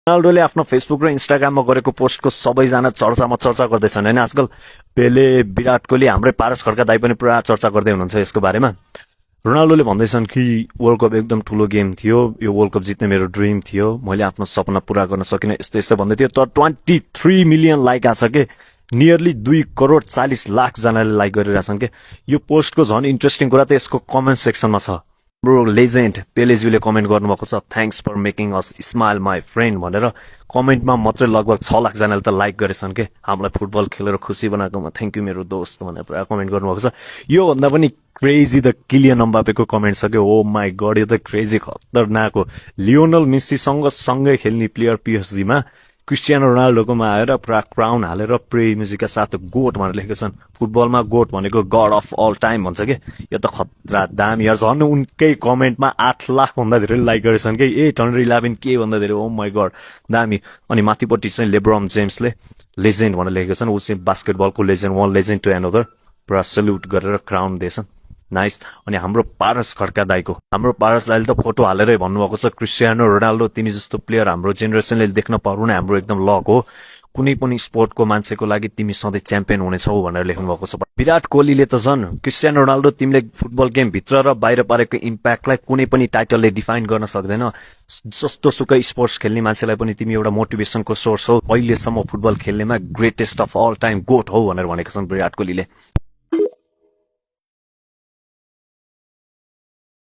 रोनाल्डोले आफ्नो फेसबुक र इन्स्टाग्राममा गरेको पोस्टको सबैजना चर्चा गर्दैछन् हैन आजकल। पेले, विराट कोहली, हाम्रै पारस खड्का दाइ पनि पुरा चर्चा गर्दै हुनुहुन्छ यसको बारेमा। रोनाल्डोले भन्दैछन् कि वर्ल्ड कप एकदम ठुलो गेम थियो, यो वर्ल्ड कप जित्ने मेरो ड्रिम थियो, मैले आफ्नो सपना पूरा गर्न सकिनँ, यस्तो यस्तो भन्दै थियो। तर 23 मिलियन लाइक आसके, नियरली 2 करोड 40 लाख जनाले लाइक गरिरहेछन् के। यो पोस्टको झन् इन्ट्रेस्टिङ कुरा त यसको कमेन्ट सेक्सनमा छ। ब्रो लेजेन्ड पेलेज्यूले कमेन्ट गर्नुभएको छ, thanks for making us smile my friend भनेर। कमेन्टमा मात्रै लगभग 6 लाख जनाले त लाइक गरेछन् के, हामीलाई फुटबल खेलेर खुसी बनाएकोमा थ्याङ्क यू मेरो दोस्त भनेर पुरा कमेन्ट गर्नुभएको छ। यो भन्दा पनि क्रेजी द किलियन एम्बापेको कमेन्ट छ के, ओ माई गड यो त क्रेजी खतरनाक हो। लियोनल मेस्सीसँग सँगै खेल्ने प्लेयर पीएसजीमा क्रिस्टियानो रोनाल्डोकोमा आएर पुरा क्राउन हालेर प्रे म्युजिकका साथ गोट भनेर लेखेको छन्। फुटबलमा गोट भनेको गड अफ अल टाइम भन्छ के। यो त खतरा दामी यार, झन् उनकै कमेन्टमा 8 लाख भन्दा धेरै लाइक गरेछन् के, 811 के भन्दा धेरै। ओ माई गड दामी। अनि माथिपट्टि चाहिँ लेब्रन जेम्सले लेजेन्ड भनेर लेखेको छन्, ऊ चाहिँ बास्केटबलको legend, one legend to another, पुरा सल्युट गरेर क्राउन दिएछन्। नाइस। अनि हाम्रो पारस खड्का दाइको, हाम्रो पारस दाइले त फोटो हालेरै भन्नुभएको छ, क्रिस्टियानो रोनाल्डो तिमी जस्तो प्लेयर हाम्रो जेनेरेसनले देख्न पाउनु नै हाम्रो एकदम लक हो, कुनै पनि स्पोर्टको मान्छेको लागि तिमी सधैँ च्याम्पियन हुनेछौ भनेर लेख्नु भएको छ। विराट कोहलीले त झन् क्रिस्टियानो रोनाल्डो तिमीले फुटबल गेम भित्र र बाहिर पारेको इम्प्याक्टलाई कुनै पनि टाइटलले डिफाइन गर्न सक्दैन, जस्तो सुकै स्पोर्ट्स खेल्ने मान्छेलाई पनि तिमी एउटा मोटिभेसनको सोर्स हो, अहिलेसम्म फुटबल खेल्नेमा greatest of all time goat हो भनेर भनेका छन् विराट कोहलीले।